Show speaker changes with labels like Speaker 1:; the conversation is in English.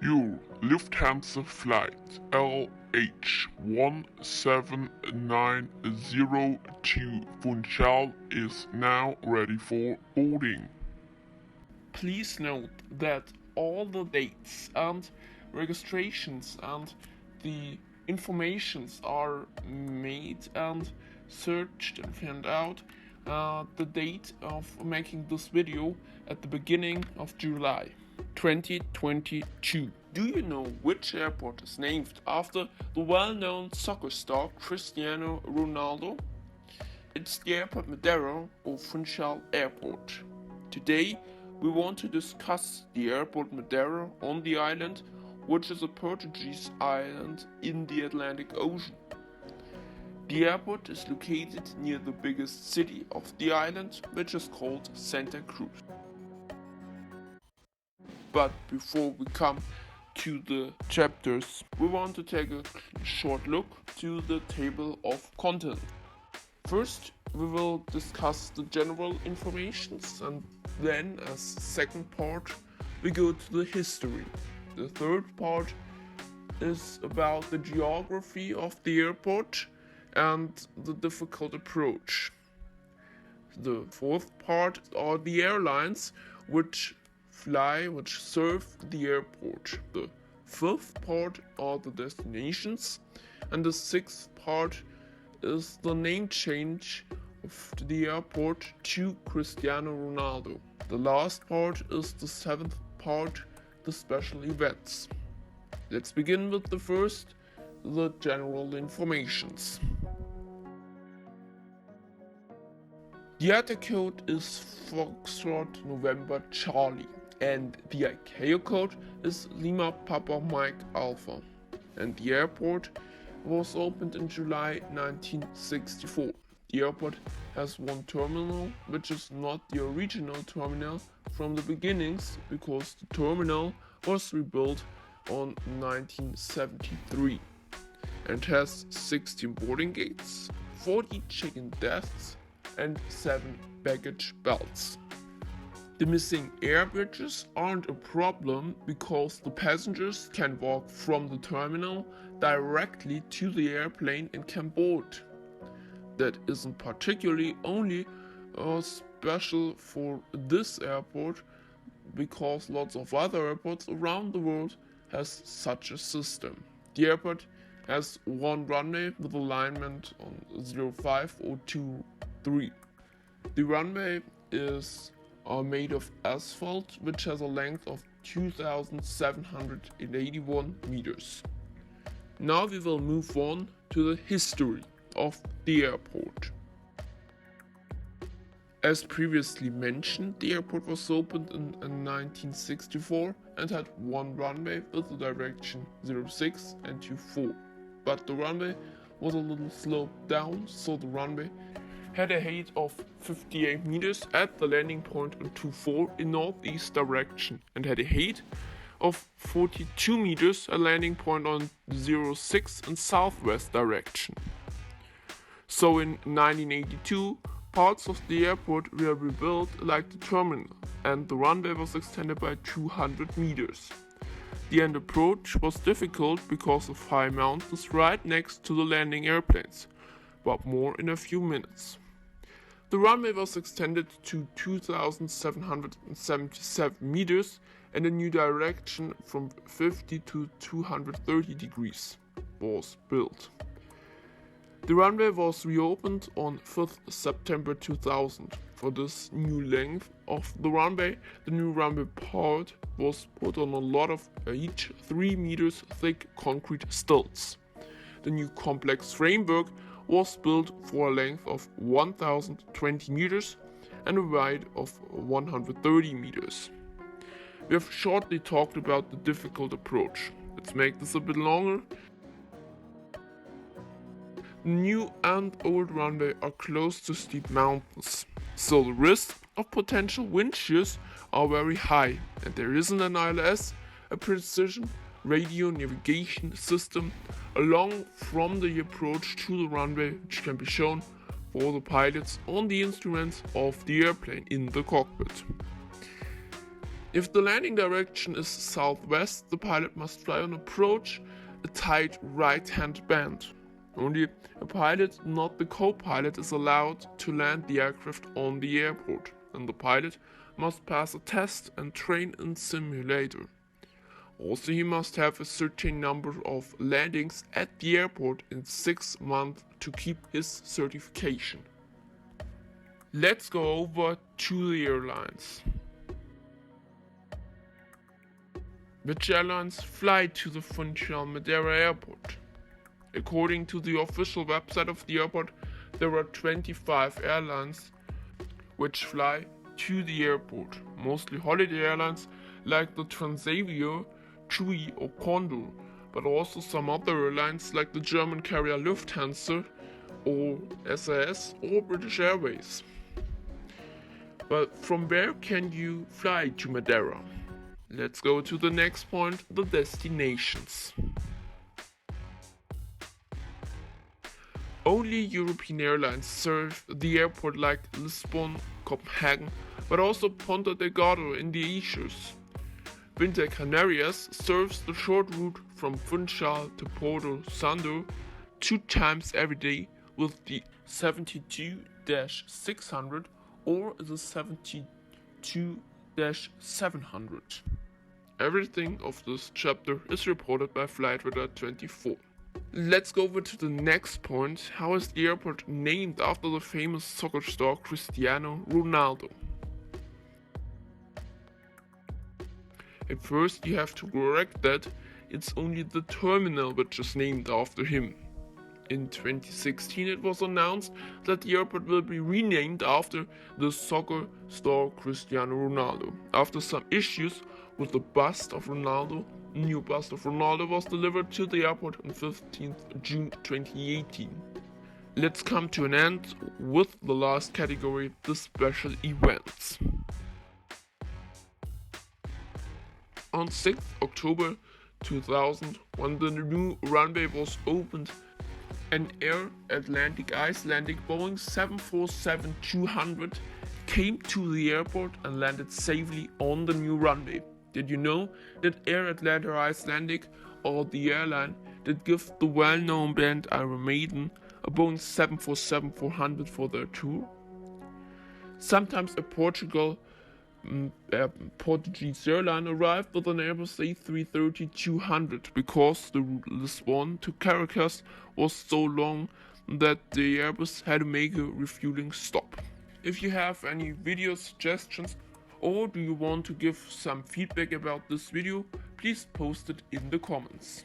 Speaker 1: Your Lufthansa flight LH1790 to Funchal is now ready for boarding.
Speaker 2: Please note that all the dates and registrations and the informations are made and searched and found out the date of making this video at the beginning of July 2022. Do you know which airport is named after the well-known soccer star Cristiano Ronaldo? It's the airport Madeira International Airport. Today we want to discuss the airport Madeira on the island, which is a Portuguese island in the Atlantic Ocean. The airport is located near the biggest city of the island, which is called Santa Cruz. But before we come to the chapters, we want to take a short look to the table of contents. First, we will discuss the general informations, and then as second part we go to the history. The third part is about the geography of the airport and the difficult approach. The fourth part are the airlines which serve the airport. The fifth part are the destinations, and the sixth part is the name change of the airport to Cristiano Ronaldo. The last part is the seventh part, the special events. Let's begin with the first, the general informations. The IATA code is Foxtrot November Charlie, and the ICAO code is Lima Papa Mike Alpha, and the airport was opened in July 1964. The airport has one terminal, which is not the original terminal from the beginnings, because the terminal was rebuilt on 1973, and has 16 boarding gates, 40 check-in desks, and 7 baggage belts. The missing air bridges aren't a problem because the passengers can walk from the terminal directly to the airplane and can board. That isn't particularly only special for this airport, because lots of other airports around the world has such a system. The airport has one runway with alignment on 05 or 23. The runway is made of asphalt, which has a length of 2,781 meters. Now we will move on to the history of the airport. As previously mentioned, the airport was opened in 1964 and had one runway with the direction 06 and 24. But the runway was a little sloped down, so the runway had a height of 58 meters at the landing point on 24 in northeast direction, and had a height of 42 meters at landing point on 06 in southwest direction. So in 1982, parts of the airport were rebuilt like the terminal, and the runway was extended by 200 meters. The end approach was difficult because of high mountains right next to the landing airplanes, but more in a few minutes. The runway was extended to 2,777 meters, and a new direction from 50 to 230 degrees was built. The runway was reopened on 5th September 2000. For this new length of the runway, the new runway part was put on a lot of each 3 meters thick concrete stilts. The new complex framework was built for a length of 1,020 meters and a height of 130 meters. We have shortly talked about the difficult approach. Let's make this a bit longer. The new and old runway are close to steep mountains, so the risk of potential wind shears are very high, and there isn't an ILS, a precision radio navigation system, along from the approach to the runway, which can be shown for the pilots on the instruments of the airplane in the cockpit. If the landing direction is southwest, the pilot must fly on approach a tight right-hand band. Only a pilot, not the co-pilot, is allowed to land the aircraft on the airport, and the pilot must pass a test and train in simulator. Also, he must have a certain number of landings at the airport in 6 months to keep his certification. Let's go over to the airlines. Which airlines fly to the Funchal Madeira Airport? According to the official website of the airport, there are 25 airlines which fly to the airport, mostly holiday airlines like the Transavia, TUI or Condor, but also some other airlines like the German carrier Lufthansa or SAS or British Airways. But from where can you fly to Madeira? Let's go to the next point, the destinations. Only European airlines serve the airport like Lisbon, Copenhagen, but also Ponta Delgado in the Azores. Winter Canarias serves the short route from Funchal to Porto Santo 2 times every day with the 72-600 or the 72-700. Everything of this chapter is reported by Flight Radar 24. Let's go over to the next point. How is the airport named after the famous soccer star Cristiano Ronaldo? At first you have to correct that it's only the terminal which is named after him. In 2016 it was announced that the airport will be renamed after the soccer star Cristiano Ronaldo. After some issues with the bust of Ronaldo, a new bust of Ronaldo was delivered to the airport on 15th June 2018. Let's come to an end with the last category, the special events. On 6th October 2000, when the new runway was opened, an Air Atlantic Icelandic Boeing 747-200 came to the airport and landed safely on the new runway. Did you know that Air Atlantic Icelandic, or the airline that gives the well-known band Iron Maiden a Boeing 747-400 for their tour? Sometimes a Portuguese airline arrived with an Airbus A330-200 because the route Lisbon to Caracas was so long that the Airbus had to make a refueling stop. If you have any video suggestions or do you want to give some feedback about this video, please post it in the comments.